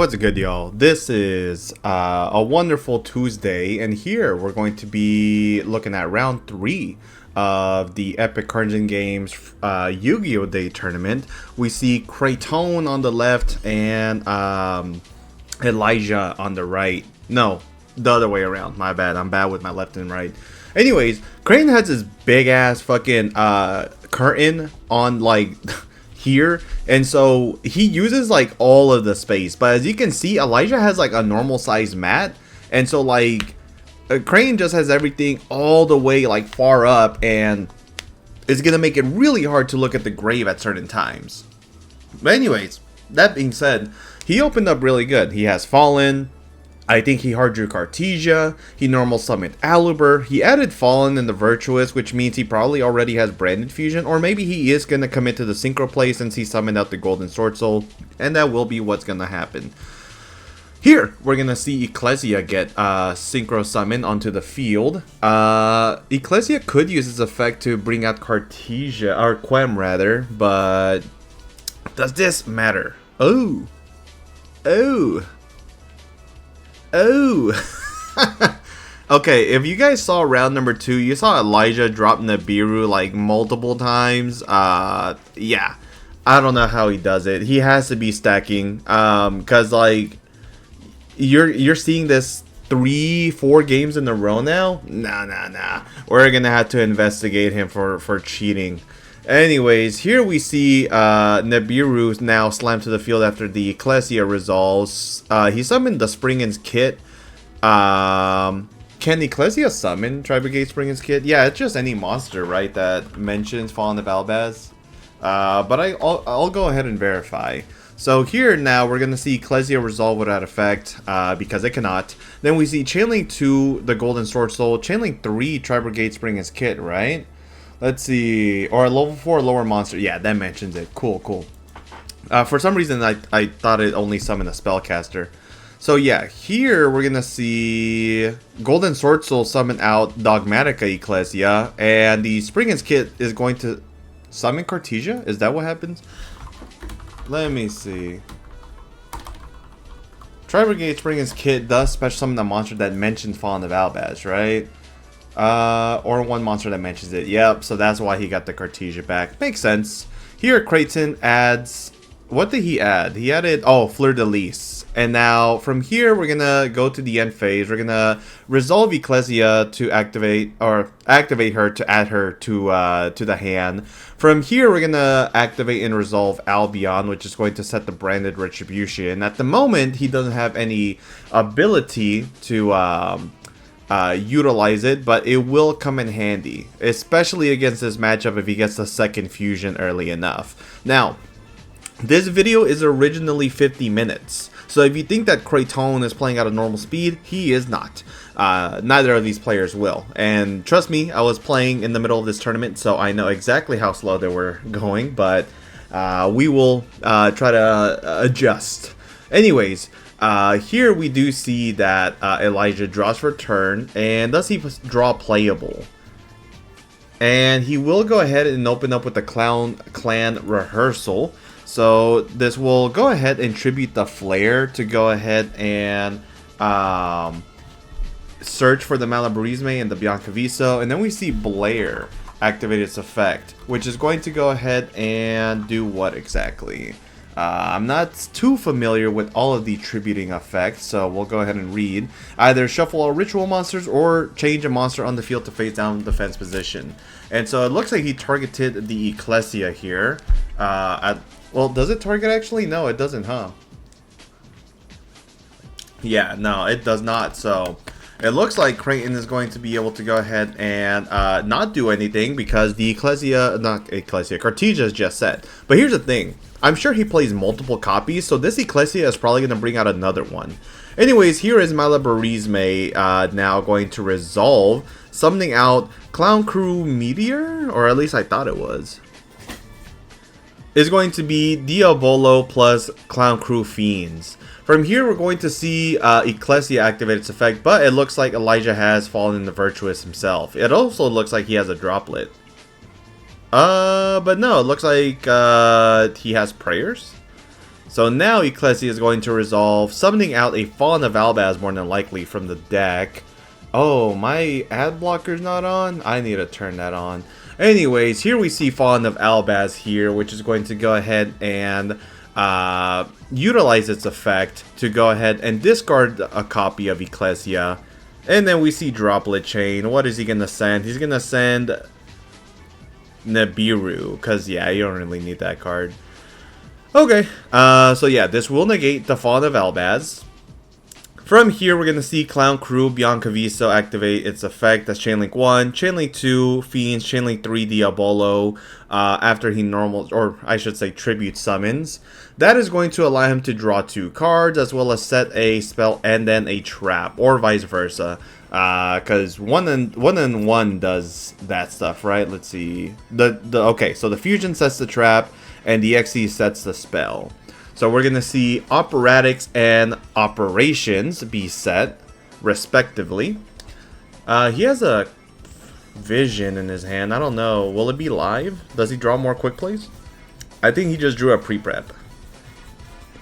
What's good, y'all? This is a wonderful Tuesday, and here we're going to be looking at round 3 of the Epic Cards and Games Yu-Gi-Oh! Day tournament. We see Kraton on the left and Elijah on the right. No, the other way around. My bad. I'm bad with my left and right. Anyways, Kraton has this big ass fucking curtain on like here, and so he uses like all of the space, but as you can see, Elijah has like a normal size mat, and so like Crane just has everything all the way like far up, and it's gonna make it really hard to look at the grave at certain times. But anyways, that being said, he opened up really good. He has Fallen. I think he hard drew Cartesia, he normal summoned Aluber, he added Fallen in the Virtuous, which means he probably already has Branded Fusion, or maybe he is going to commit to the Synchro play since he summoned out the Golden Sword Soul, and that will be what's going to happen. Here, we're going to see Ecclesia get Synchro Summon onto the field. Ecclesia could use this effect to bring out Cartesia, or Quem rather, but does this matter? Oh. Okay, if you guys saw round number 2, you saw Elijah drop Nibiru like multiple times. Yeah, I don't know how he does it. He has to be stacking, cause like you're seeing this 3-4 games in a row now. Nah. We're gonna have to investigate him for cheating. Anyways, here we see Nibiru now slammed to the field after the Ecclesia resolves. He summoned the Springen's Kit. Can Ecclesia summon Tri-Brigade Springen's Kit? Yeah, it's just any monster, right, that mentions Fallen of Albaz. But I'll go ahead and verify. So here now we're going to see Ecclesia resolve without effect because it cannot. Then we see Chainlink 2, the Golden Sword Soul. Chainlink 3, Tri-Brigade Springen's Kit, right? Let's see, or level 4 lower monster. Yeah, that mentions it. Cool. For some reason, I thought it only summoned a spellcaster. So yeah, here we're gonna see Golden Sword Soul summon out Dogmatica Ecclesia, and the Springen's Kit is going to summon Cartesia. Is that what happens? Let me see. Tri-Brigade Springen's Kit does special summon a monster that mentions Fallen of Albaz, right? Or one monster that mentions it. Yep, so that's why he got the Cartesia back. Makes sense. Here, Kraton adds... What did he add? He added... Oh, Fleur de Lis. And now, from here, we're gonna go to the end phase. We're gonna resolve Ecclesia to activate... Or activate her to add her to the hand. From here, we're gonna activate and resolve Albion, which is going to set the Branded Retribution. At the moment, he doesn't have any ability to... utilize it, but it will come in handy, especially against this matchup if he gets the second fusion early enough. Now, this video is originally 50 minutes, so if you think that Kraton is playing at a normal speed, he is not. Neither of these players will, and trust me, I was playing in the middle of this tournament, so I know exactly how slow they were going, but we will try to adjust. Anyways, here we do see that Elijah draws for turn, and thus he draw playable. And he will go ahead and open up with the Clan Rehearsal. So this will go ahead and tribute the Flare to go ahead and search for the Malabarisme and the Biancaviso. And then we see Blair activate its effect, which is going to go ahead and do what exactly? I'm not too familiar with all of the tributing effects, so we'll go ahead and read. Either shuffle all ritual monsters or change a monster on the field to face down defense position. And so it looks like he targeted the Ecclesia here. Well, does it target actually? No, it doesn't, huh? Yeah, no, it does not. So it looks like Kraton is going to be able to go ahead and not do anything because the Cartesia is just set. But here's the thing. I'm sure he plays multiple copies, so this Ecclesia is probably going to bring out another one. Anyways, here is Malabarisme now going to resolve, summoning out Clown Crew Meteor, or at least I thought it was. Is going to be Diabolo plus Clown Crew Fiends. From here, we're going to see Ecclesia activate its effect, but it looks like Elijah has fallen in the Virtuous himself. It also looks like he has a Droplet. But no, it looks like he has Prayers. So now Ecclesia is going to resolve, summoning out a Fawn of Albaz more than likely from the deck. Oh, my ad blocker's not on? I need to turn that on. Anyways, here we see Fawn of Albaz here, which is going to go ahead and utilize its effect to go ahead and discard a copy of Ecclesia. And then we see Droplet Chain. What is he going to send? He's going to send Nibiru, because yeah, you don't really need that card. Okay, so yeah, this will negate the Fawn of Albaz. From here, we're going to see Clown Crew, Biancaviso activate its effect. That's Chainlink 1, Chainlink 2, Fiends, Chainlink 3, Diabolo, after he normal, or I should say tribute summons. That is going to allow him to draw 2 cards, as well as set a spell and then a trap, or vice versa. Because one and one does that stuff, right? Let's see. Okay, so the Fusion sets the trap, and the XE sets the spell. So we're going to see Operatics and Operations be set, respectively. He has a Vision in his hand. I don't know. Will it be live? Does he draw more quick plays? I think he just drew a pre-prep.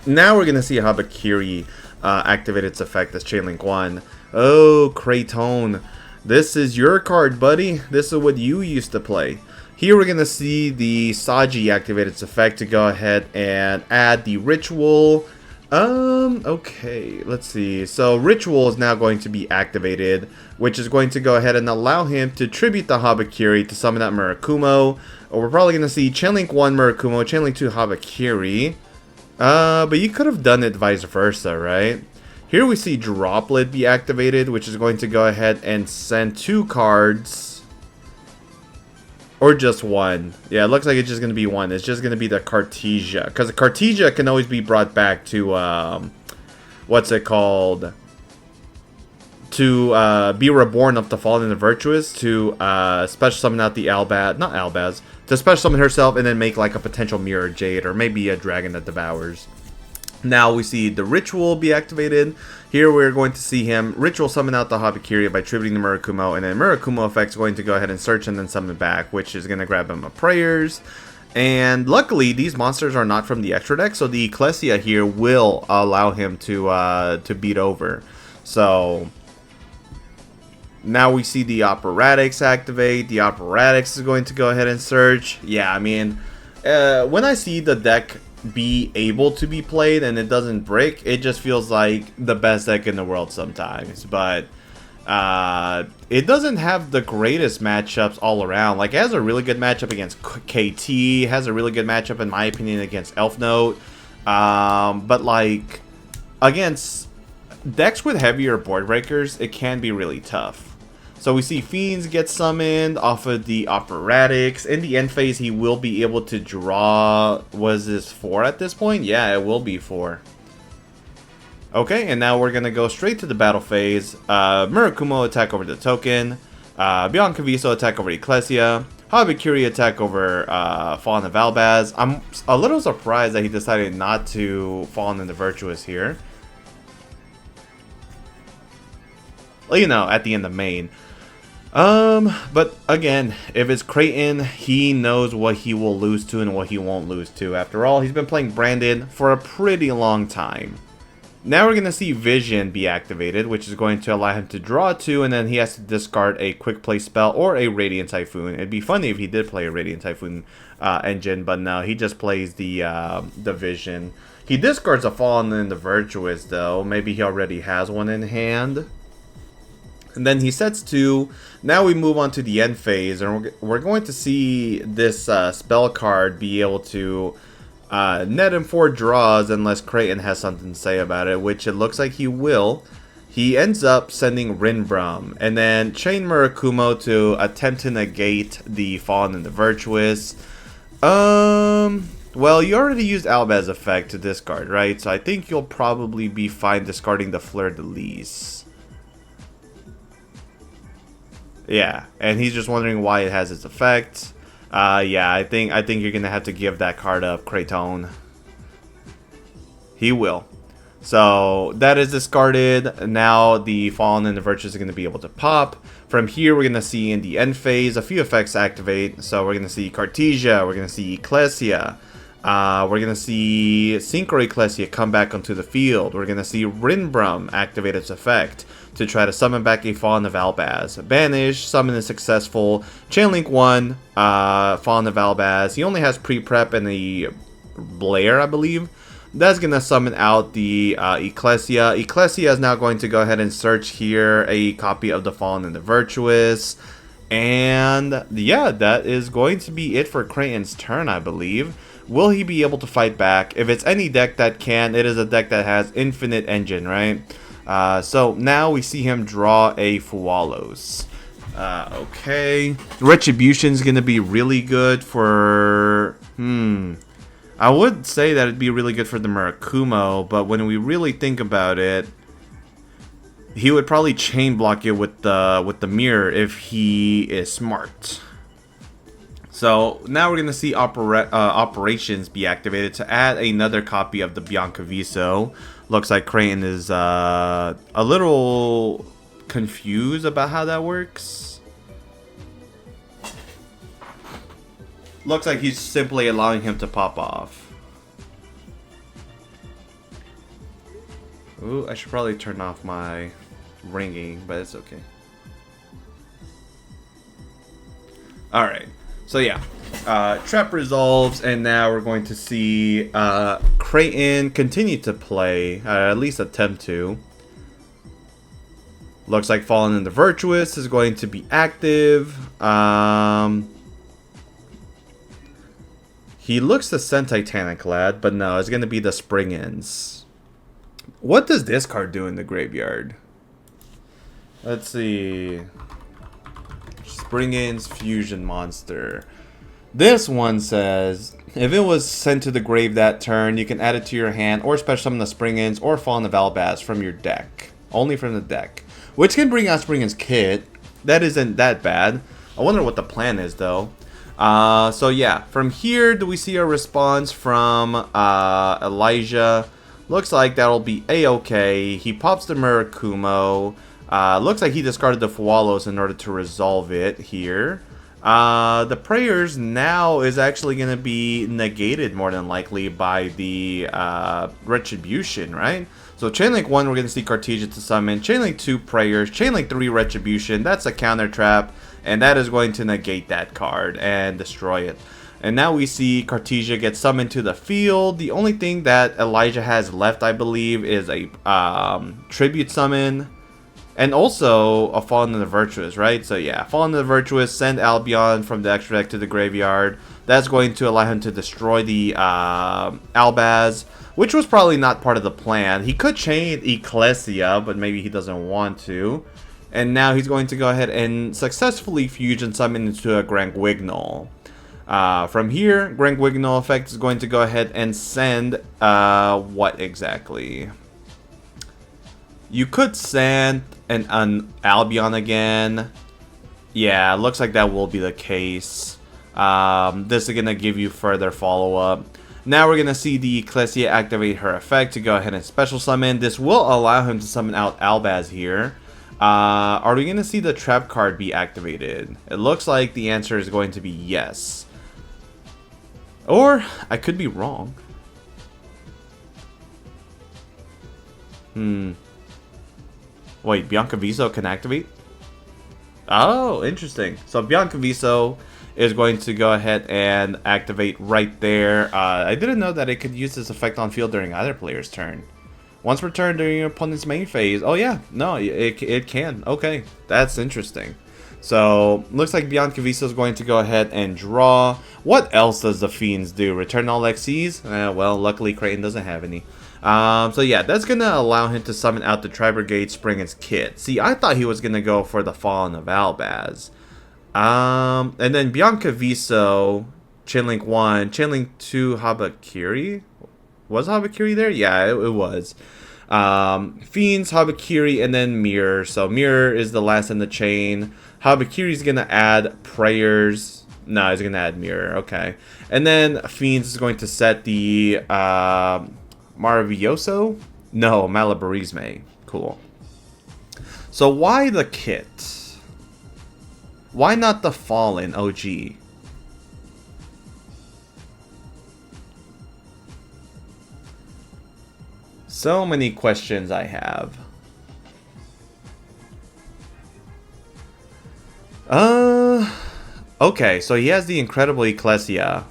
Now we're going to see Habakiri activate its effect as Chainlink 1. Oh, Kraton. This is your card, buddy. This is what you used to play. Here we're going to see the Saji activate its effect to go ahead and add the Ritual. Okay, let's see. So Ritual is now going to be activated, which is going to go ahead and allow him to tribute the Habakiri to summon out Murakumo. We're probably going to see Chainlink 1 Murakumo, Chainlink 2 Habakiri. But you could have done it vice versa, right? Here we see Droplet be activated, which is going to go ahead and send 2 cards. Or just 1. Yeah, it looks like it's just going to be 1. It's just going to be the Cartesia. Because the Cartesia can always be brought back to, what's it called? To be reborn of the Fallen and the Virtuous. To special summon out the Albaz. Not Albaz. To special summon herself and then make like a potential Mirror Jade. Or maybe a Dragon that Devours. Now we see the Ritual be activated. Here we're going to see him Ritual summon out the Habakiri by tributing the Murakumo, and then Murakumo effect is going to go ahead and search and then summon back, which is going to grab him a Prayers. And luckily, these monsters are not from the extra deck, so the Ecclesia here will allow him to beat over. So now we see the Operatics activate. The Operatics is going to go ahead and search. Yeah, I mean, when I see the deck be able to be played and it doesn't break, it just feels like the best deck in the world sometimes. But it doesn't have the greatest matchups all around. Like, it has a really good matchup against KT, has a really good matchup in my opinion against Elf Note, but like against decks with heavier board breakers, it can be really tough. So we see Fiends get summoned off of the Operatics. In the end phase, he will be able to draw... Was this 4 at this point? Yeah, it will be 4. Okay, and now we're going to go straight to the battle phase. Murakumo attack over the token. Biancaviso attack over Ecclesia. Habakiri attack over Fallen of Albaz. I'm a little surprised that he decided not to Fallen in the Virtuous here. Well, you know, at the end of main. But again, if it's Kraton, he knows what he will lose to and what he won't lose to. After all, he's been playing Branded for a pretty long time. Now we're going to see Vision be activated, which is going to allow him to draw 2, and then he has to discard a quick play spell or a Radiant Typhoon. It'd be funny if he did play a Radiant Typhoon engine, but no, he just plays the Vision. He discards a Fallen in the Virtuous, though. Maybe he already has one in hand. And then he sets 2. Now we move on to the end phase, and we're going to see this spell card be able to net him 4 draws unless Kraton has something to say about it, which it looks like he will. He ends up sending Rinbrum, and then Chain Murakumo to attempt to negate the Fallen and the Virtuous. Well, you already used Albaz effect to discard, right? So I think you'll probably be fine discarding the Fleur de Lis. Yeah, and he's just wondering why it has its effect. Yeah, I think you're gonna have to give that card up, Kraton. He will. So that is discarded. Now the Fallen and the Virtuous are gonna be able to pop. From here, we're gonna see in the end phase a few effects activate. So we're gonna see Cartesia, we're gonna see Ecclesia, We're going to see Synchro Ecclesia come back onto the field. We're going to see Rinbrum activate its effect to try to summon back a Fallen of Albaz. Banish, summon is successful. Chainlink 1, Fallen of Albaz. He only has pre-prep and the Blair, I believe. That's going to summon out the Ecclesia. Ecclesia is now going to go ahead and search here a copy of the Fallen and the Virtuous. And yeah, that is going to be it for Creighton's turn, I believe. Will he be able to fight back? If it's any deck that can, it is a deck that has infinite engine, right? So now we see him draw a Fualos. Okay. Retribution's going to be really good for... I would say that it'd be really good for the Murakumo, but when we really think about it, he would probably chain block it with the mirror if he is smart. So now we're going to see operations be activated to add another copy of the Bianca Viso. Looks like Creighton is a little confused about how that works. Looks like he's simply allowing him to pop off. Ooh, I should probably turn off my ringing, but it's okay. Alright. So yeah, trap resolves, and now we're going to see Creighton continue to play, at least attempt to. Looks like Fallen and the Virtuous is going to be active. He looks to send Titanic Lad, but no, it's going to be the Spring Ends. What does this card do in the graveyard? Let's see. Spring Ends Fusion Monster. This one says, if it was sent to the grave that turn, you can add it to your hand or special summon the Spring Ends or Fallen of Albaz from your deck. Only from the deck. Which can bring out Spring Ends Kit. That isn't that bad. I wonder what the plan is though. So yeah, from here, do we see a response from Elijah? Looks like that'll be A-okay. He pops the Murakumo. Looks like he discarded the Fualos in order to resolve it here. The prayers now is actually going to be negated more than likely by the Retribution, right? So Chainlink 1, we're going to see Cartesia to summon. Chainlink 2, prayers. Chainlink 3, Retribution. That's a counter trap. And that is going to negate that card and destroy it. And now we see Cartesia get summoned to the field. The only thing that Elijah has left, I believe, is a tribute summon. And also a Fallen of the Virtuous, right? So yeah, Fallen of the Virtuous, send Albion from the extra deck to the graveyard. That's going to allow him to destroy the Albaz, which was probably not part of the plan. He could chain Ecclesia, but maybe he doesn't want to. And now he's going to go ahead and successfully fusion summon into a Grangwignol. From here, Grangwignol effect is going to go ahead and send what exactly? You could send an Albion again. Yeah, looks like that will be the case. This is going to give you further follow-up. Now we're going to see the Ecclesia activate her effect to go ahead and special summon. This will allow him to summon out Albaz here. Are we going to see the trap card be activated? It looks like the answer is going to be yes. Or, I could be wrong. Wait, Bianca Viso can activate? Oh, interesting. So Bianca Viso is going to go ahead and activate right there. I didn't know that it could use this effect on field during either player's turn. Once per turn during your opponent's main phase. Oh yeah, no, it can. Okay, that's interesting. So, looks like Bianca Viso is going to go ahead and draw. What else does the Fiends do? Return all XCs? Well, luckily Creighton doesn't have any. So yeah, that's going to allow him to summon out the Tri-Brigade Spring Ends Kit. See, I thought he was going to go for the Fallen of Albaz. And then Bianca Viso, Chainlink 1, Chainlink 2, Habakiri? Was Habakiri there? Yeah, it was. Fiends, Habakiri, and then Mirror. So Mirror is the last in the chain. Habakiri's going to add Prayers. No, he's going to add Mirror. Okay. And then Fiends is going to set the Maravilloso? No, Malabarisme. Cool. So why the kit? Why not the Fallen OG? So many questions I have. Okay, so he has the Incredible Ecclesia.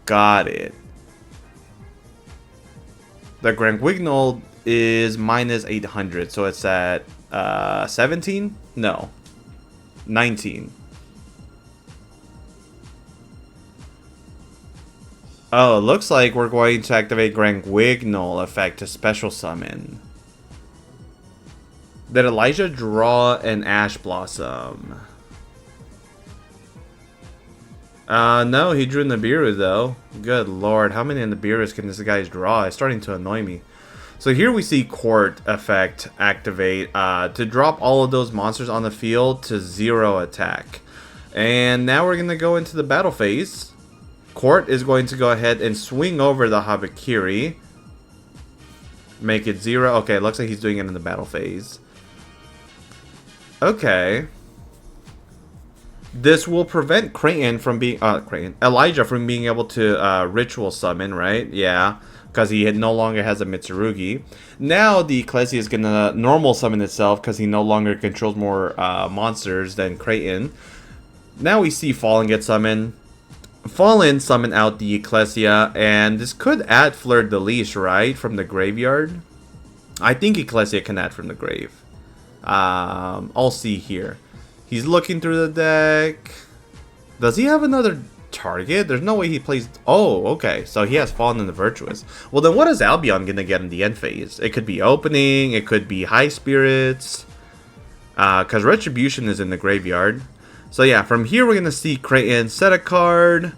Got it. The Grangwignol is minus 800, so it's at 17? No. 19. Oh, it looks like we're going to activate Grangwignol effect to special summon. Did Elijah draw an Ash Blossom? No, he drew Nibiru though. Good lord, how many Nibirus can this guy draw? It's starting to annoy me. So here we see Court effect activate to drop all of those monsters on the field to 0 attack. And now we're going to go into the battle phase. Court is going to go ahead and swing over the Habakiri. Make it 0. Okay, it looks like he's doing it in the battle phase. Okay. This will prevent Creighton from being Elijah from being able to ritual summon, right? Yeah, because he no longer has a Mitsurugi. Now the Ecclesia is gonna normal summon itself because he no longer controls more monsters than Creighton. Now we see Fallen get summoned. Fallen summon out the Ecclesia, and this could add Fleur de Lis, right, from the graveyard. I think Ecclesia can add from the grave. I'll see here. He's looking through the deck. Does he have another target? There's no way he plays... Oh, okay. So he has Fallen in the Virtuous. Well, then what is Albion going to get in the end phase? It could be Opening. It could be High Spirits. Because Retribution is in the graveyard. So yeah, from here we're going to see Creighton set a card.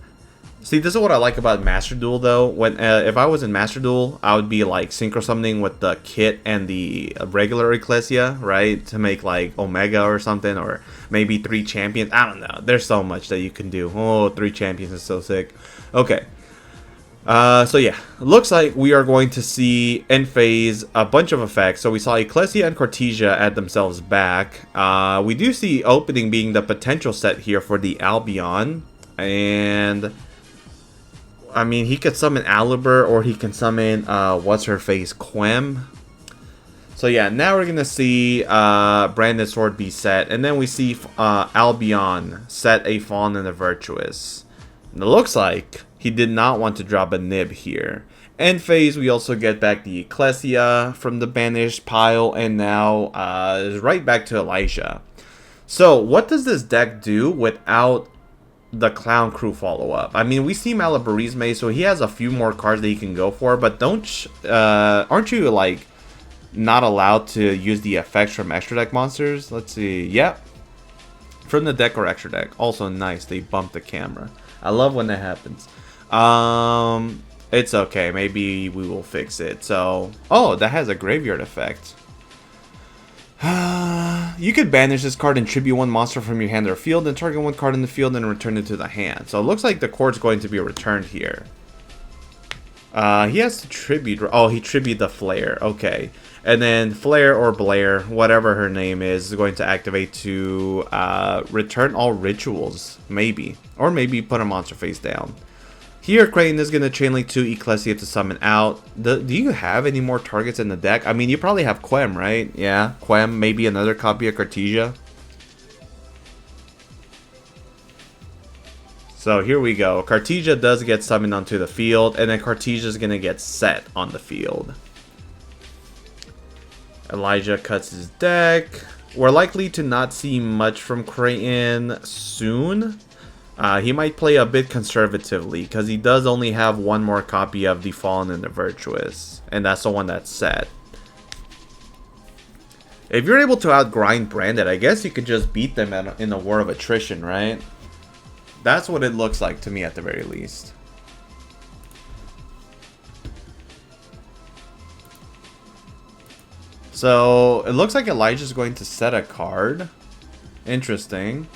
See, this is what I like about Master Duel, though. When if I was in Master Duel, I would be like synchro summoning with the kit and the regular Ecclesia, right? To make like Omega or something, or maybe 3 champions. I don't know. There's so much that you can do. Oh, 3 champions is so sick. Okay. So yeah, looks like we are going to see end phase a bunch of effects. So we saw Ecclesia and Cortesia add themselves back. We do see Opening being the potential set here for the Albion, and I mean, he could summon Alibur, or he can summon, what's-her-face, Quem. So yeah, now we're going to see Branded Sword be set. And then we see Albion set a Fallen and a Virtuous. And it looks like he did not want to drop a Nib here. End phase, we also get back the Ecclesia from the banished pile. And now is right back to Elijah. So what does this deck do without the Clown Crew follow-up? I mean, we see Malabarisme, so he has a few more cards that he can go for, but aren't you, like, not allowed to use the effects from extra deck monsters? Let's see. Yep. From the deck or extra deck. Also nice, they bumped the camera. I love when that happens. It's okay. Maybe we will fix it. So, oh, that has a graveyard effect. You could banish this card and tribute 1 monster from your hand or field, and target 1 card in the field and return it to the hand. So it looks like the card's going to be returned here. He has to tribute... Oh, he tribute the Flare. Okay. And then Flare or Blair, whatever her name is going to activate to return all rituals. Maybe. Or maybe put a monster face down. Here, Creighton is going to chain link 2 Ecclesia to summon out. Do you have any more targets in the deck? I mean, you probably have Quem, right? Yeah, Quem, maybe another copy of Cortesia. So here we go. Cortesia does get summoned onto the field, and then Cortesia is going to get set on the field. Elijah cuts his deck. We're likely to not see much from Creighton soon. He might play a bit conservatively because he does only have 1 more copy of the Fallen and the Virtuous, and that's the one that's set. If you're able to outgrind Branded, I guess you could just beat them in a war of attrition, right? That's what it looks like to me at the very least. So it looks like Elijah's going to set a card. Interesting.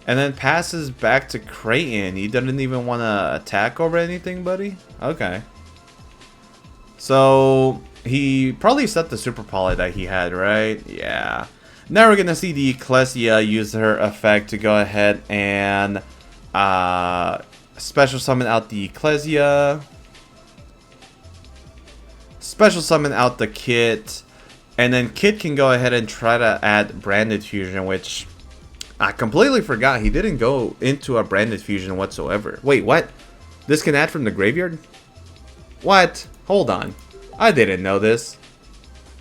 And then passes back to Creighton. He doesn't even want to attack over anything, buddy? Okay. So he probably set the Super Poly that he had, right? Yeah. Now we're going to see the Ecclesia use her effect to go ahead and special summon out the Ecclesia. special summon out the Kit. And then Kit can go ahead and try to add Branded Fusion, which I completely forgot. He didn't go into a Branded Fusion whatsoever. Wait, what? This can add from the graveyard? What? Hold on. I didn't know this.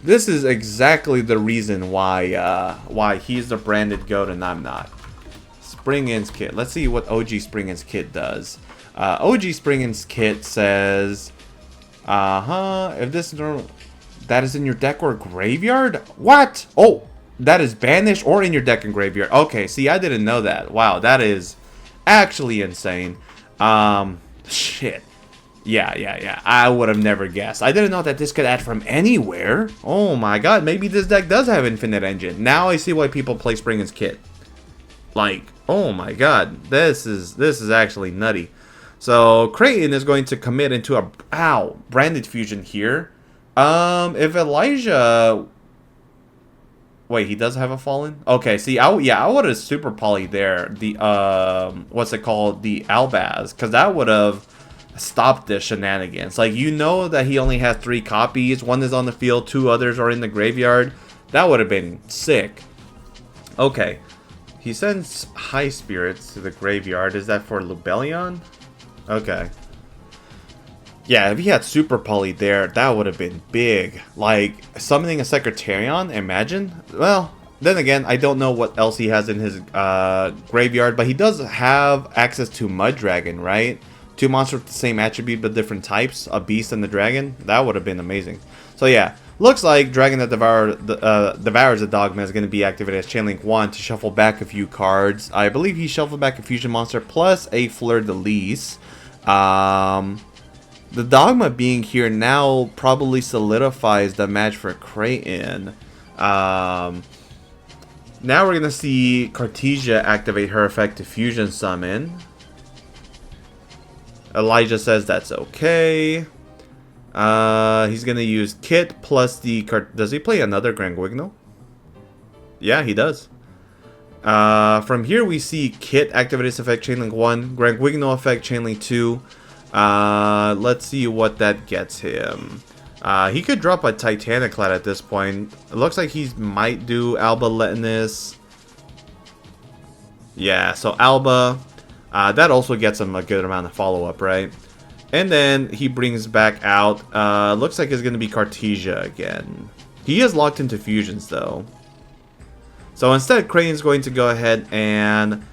This is exactly the reason why he's the branded GOAT and I'm not. Springin's Kit. Let's see what OG Springin's Kit does. OG Springin's Kit says, if this is normal, that is in your deck or graveyard? What? Oh, that is banished or in your deck and graveyard. Okay, see, I didn't know that. Wow, that is actually insane. Shit. Yeah. I would have never guessed. I didn't know that this could add from anywhere. Oh my god, maybe this deck does have Infinite Engine. Now I see why people play Springin's Kit. Like, oh my god, this is actually nutty. So Creighton is going to commit into a Branded Fusion here. If Elijah, wait, he does have a Fallen? Okay, see, I would have super poly there. The what's it called? The Albaz, because that would have stopped the shenanigans. Like, you know that he only has 3 copies. 1 is on the field, 2 others are in the graveyard. That would have been sick. Okay. He sends High Spirits to the graveyard. Is that for Lubellion? Okay. Yeah, if he had Super Poly there, that would have been big. Like, summoning a Secretarion, imagine? Well, then again, I don't know what else he has in his graveyard, but he does have access to Mud Dragon, right? 2 monsters with the same attribute but different types, a beast and the dragon. That would have been amazing. So yeah, looks like Dragon that devours the Dogma is going to be activated as Chainlink 1 to shuffle back a few cards. I believe he shuffled back a fusion monster plus a Fleur-de-Lis. The Dogma being here now probably solidifies the match for Creighton. Now we're going to see Cartesia activate her effect to fusion summon. Elijah says that's okay. He's going to use Kit plus the... Does he play another Granguigno? Yeah, he does. From here we see Kit activate his effect Chainlink 1. Granguigno effect Chainlink 2. Let's see what that gets him. He could drop a Titaniclad at this point. It looks like he might do Alba Letinus. Yeah, so Alba... that also gets him a good amount of follow-up, right? And then he brings back out, looks like it's going to be Cartesia again. He is locked into fusions, though. So instead, Creighton's going to go ahead and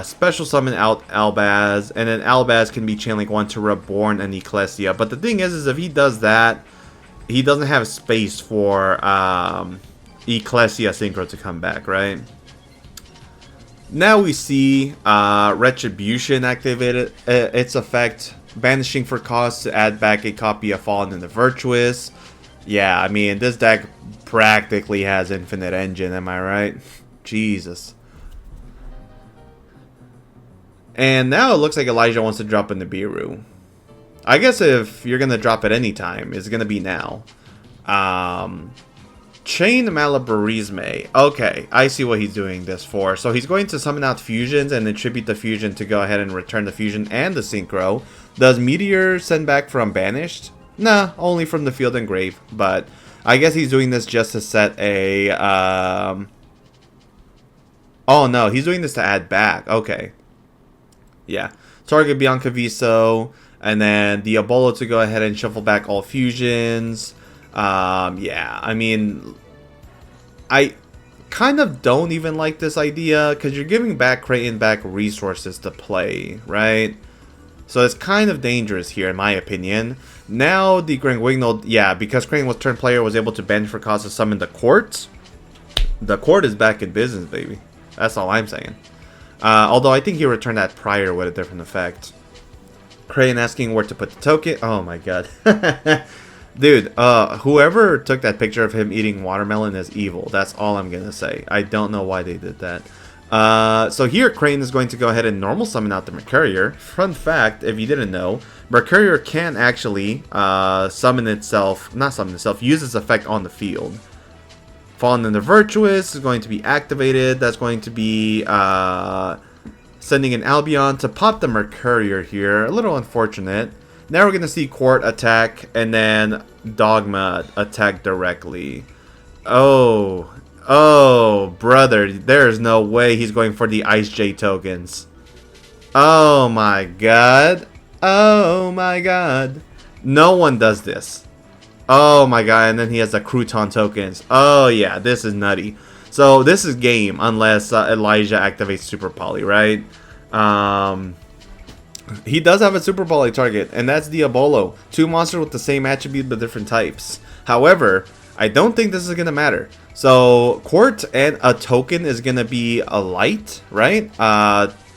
special summon out Albaz, and then Albaz can be Chainlink 1 to Reborn and Ecclesia. But the thing is if he does that, he doesn't have space for Ecclesia Synchro to come back, right? Now we see Retribution activated its effect, banishing for cost to add back a copy of Fallen and the Virtuous. Yeah, I mean, this deck practically has Infinite Engine, am I right? Jesus. And now it looks like Elijah wants to drop in the Biru. I guess if you're going to drop at any time, it's going to be now. Chain Malabarisme. Okay, I see what he's doing this for. So he's going to summon out fusions and attribute the fusion to go ahead and return the fusion and the synchro. Does Meteor send back from Banished? Nah, only from the field and grave. But I guess he's doing this just to set a... Oh no, he's doing this to add back. Okay. Yeah. Target Bianca Viso. And then Diabolo to go ahead and shuffle back all fusions. Yeah, I mean, I kind of don't even like this idea because you're giving back Creighton back resources to play, right? So it's kind of dangerous here, in my opinion. Now the Granguigno, yeah, because Creighton was turn player, was able to banish for cause to summon the Court. The Court is back in business, baby. That's all I'm saying. Although I think he returned that prior with a different effect. Creighton asking where to put the token. Oh my god. Dude, whoever took that picture of him eating watermelon is evil. That's all I'm gonna say. I don't know why they did that. So here, Creighton is going to go ahead and normal summon out the Mercurier. Fun fact, if you didn't know, Mercurier can actually summon itself, not summon itself, use its effect on the field. Fallen in the Virtuous is going to be activated. That's going to be sending an Albion to pop the Mercurier here. A little unfortunate. Now we're going to see Quart attack, and then Dogma attack directly. Oh, brother, there's no way he's going for the Ice J tokens. Oh my god. Oh my god. No one does this. Oh my god, and then he has the Crouton tokens. Oh yeah, this is nutty. So this is game unless Elijah activates Super Poly, right? He does have a Super Poly target, and that's Diabolo. 2 monsters with the same attribute but different types. However, I don't think this is going to matter. So Quart and a token is going to be a light, right?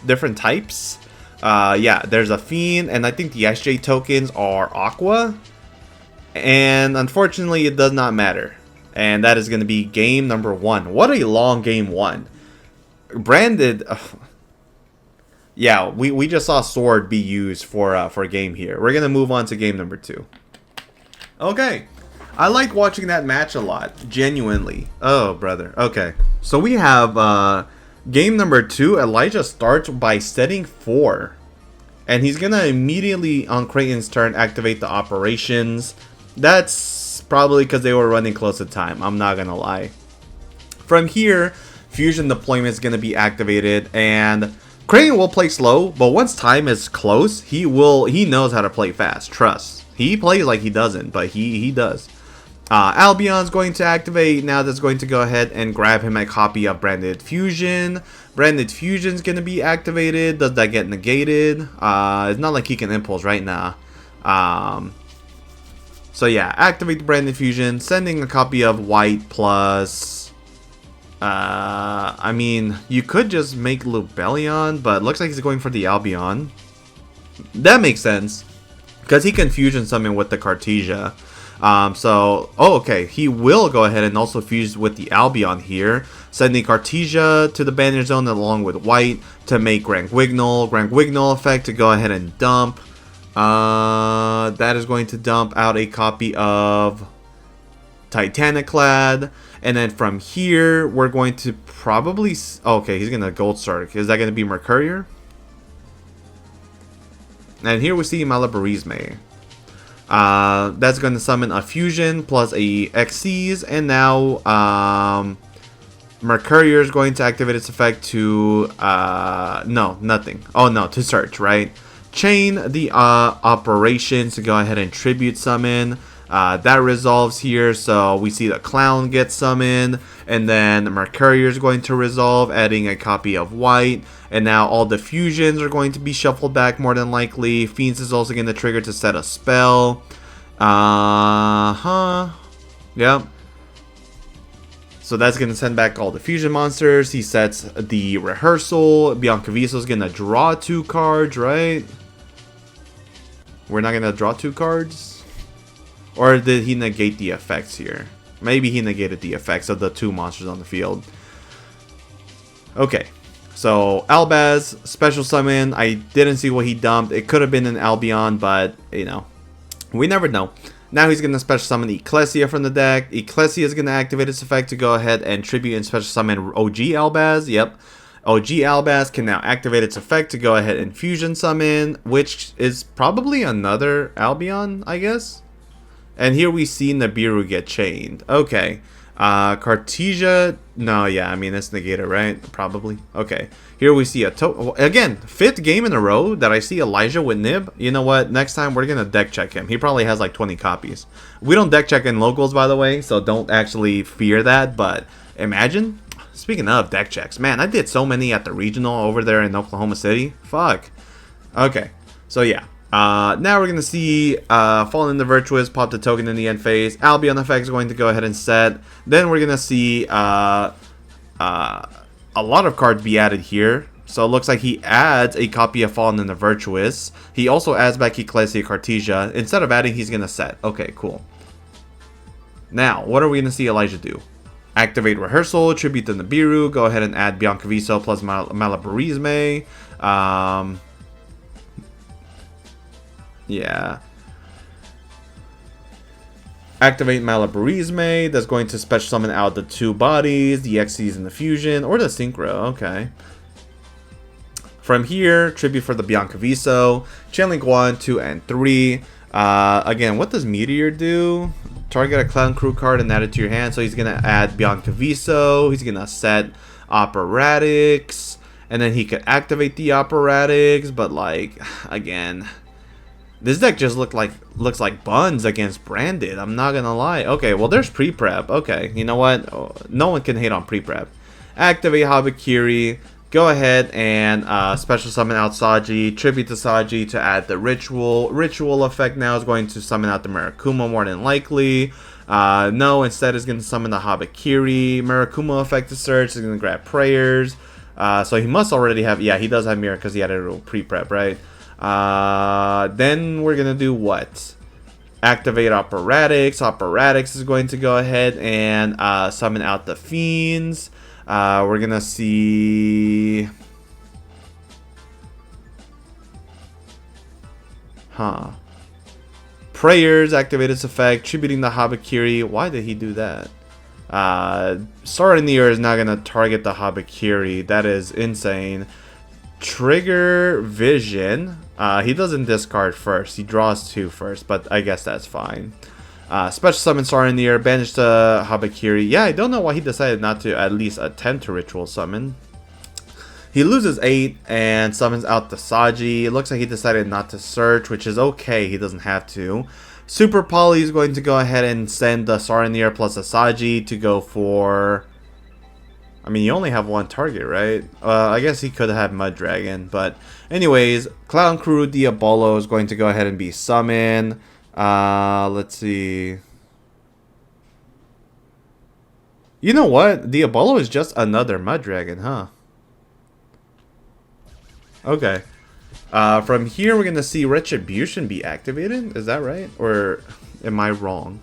Different types. Yeah, there's a Fiend, and I think the SJ tokens are Aqua. And unfortunately, it does not matter. And that is going to be game number 1. What a long game 1. Branded... yeah, we just saw Sword be used for a game here. We're going to move on to game number 2. Okay. I like watching that match a lot. Genuinely. Oh, brother. Okay. So we have game number 2. Elijah starts by setting 4. And he's going to immediately, on Creighton's turn, activate the operations. That's probably because they were running close to time. I'm not going to lie. From here, Fusion Deployment is going to be activated. And Creighton will play slow. But once time is close, he knows how to play fast. Trust. He plays like he doesn't, but he does. Albion's going to activate. Now that's going to go ahead and grab him a copy of Branded Fusion. Branded Fusion's going to be activated. Does that get negated? It's not like he can impulse right now. So yeah, activate the Branded Fusion. Sending a copy of White plus... I mean, you could just make Lubellion, but it looks like he's going for the Albion. That makes sense. Because he can Fusion summon with the Cartesia. Okay, he will go ahead and also fuse with the Albion here, sending Cartesia to the Bandage Zone along with White to make Grand Wignall effect to go ahead and dump. That is going to dump out a copy of Titaniclad, and then from here we're going to probably... okay, he's gonna Gold Sark. Is that gonna be Mercurier? And here we see Malabarisme. That's going to summon a Fusion plus a Xyz, and now Mercurier is going to activate its effect to no, nothing. Oh no, to search, right? Chain the operations to go ahead and tribute summon. That resolves here, so we see the Clown get summoned, and then Mercurier is going to resolve, adding a copy of White, and now all the fusions are going to be shuffled back more than likely. Fiends is also going to trigger to set a spell. Yep. So that's going to send back all the fusion monsters. He sets the Rehearsal. Biancaviso is going to draw 2 cards, right? We're not going to draw 2 cards? Or did he negate the effects here? Maybe he negated the effects of the 2 monsters on the field. Okay. So, Albaz, special summon. I didn't see what he dumped. It could have been an Albion, but, you know. We never know. Now he's going to special summon Ecclesia from the deck. Ecclesia is going to activate its effect to go ahead and tribute and special summon OG Albaz. Yep. OG Albaz can now activate its effect to go ahead and fusion summon, which is probably another Albion, I guess. And here we see Nibiru get chained. Okay. Cartesia. No, yeah, I mean, it's negated, right? Probably. Okay. Here we see again, 5th game in a row that I see Elijah with Nib. You know what? Next time we're going to deck check him. He probably has like 20 copies. We don't deck check in locals, by the way, so don't actually fear that. But imagine. Speaking of deck checks, man, I did so many at the regional over there in Oklahoma City. Fuck. Okay. So, yeah. Now we're going to see Fallen the Virtuous pop the token in the end phase. Albion effect is going to go ahead and set. Then we're going to see a lot of cards be added here. So it looks like he adds a copy of Fallen in the Virtuous. He also adds back Ecclesia Cartesia. Instead of adding, he's going to set. Okay, cool. Now, what are we going to see Elijah do? Activate Rehearsal, Tribute to Nibiru. Go ahead and add Biancaviso plus Malabarisme. Yeah. Activate Malabarisme. That's going to special summon out the 2 bodies, the Xyz and the Fusion, or the Synchro. Okay. From here, tribute for the Biancaviso, Chainlink 1, 2, and 3. Again, what does Meteor do? Target a Clown Crew card and add it to your hand. So he's going to add Biancaviso. He's going to set Operatics. And then he could activate the Operatics. But, like, again, this deck just looks like buns against Branded. I'm not going to lie. Okay, well, there's pre-prep. Okay, you know what? No one can hate on pre-prep. Activate Habakiri. Go ahead and special summon out Saji, tribute to Saji to add the ritual. Ritual effect now is going to summon out the Murakumo more than likely. No, instead is going to summon the Habakiri. Murakumo effect to search is going to grab prayers. So he must already have, yeah, he does have Mirror because he had a little pre-prep, right? Then we're going to do what? Activate Operatics. Operatics is going to go ahead and summon out the Fiends. We're gonna see, Prayers activate its effect, tributing the Habakiri. Why did he do that? Saranir is not gonna target the Habakiri. That is insane. Trigger Vision. He doesn't discard first. He draws 2 first, but I guess that's fine. Special summon Saranir, banish the Habakiri. Yeah, I don't know why he decided not to at least attempt to ritual summon. He loses 8 and summons out the Saji. It looks like he decided not to search, which is okay. He doesn't have to. Super Poly is going to go ahead and send the Saranir plus a Saji to go for... I mean, you only have 1 target, right? I guess he could have Mud Dragon. But anyways, Clown Crew Diabolo is going to go ahead and be summoned. Let's see. You know what? Diabolo is just another Mud Dragon, huh? Okay. From here, we're going to see Retribution be activated. Is that right? Or am I wrong?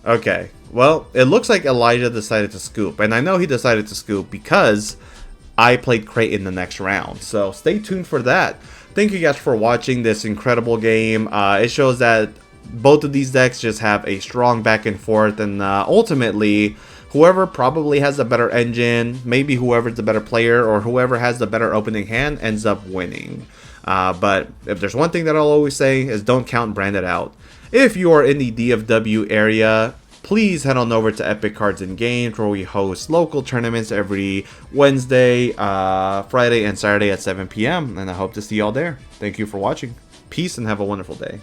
Okay. Well, it looks like Elijah decided to scoop. And I know he decided to scoop because I played Crate in the next round. So stay tuned for that. Thank you guys for watching this incredible game. It shows that both of these decks just have a strong back and forth. And ultimately, whoever probably has the better engine, maybe whoever's the better player, or whoever has the better opening hand ends up winning. But if there's one thing that I'll always say is don't count Branded out. If you are in the DFW area, please head on over to Epik Cards and Games, where we host local tournaments every Wednesday, Friday, and Saturday at 7 p.m. And I hope to see y'all there. Thank you for watching. Peace and have a wonderful day.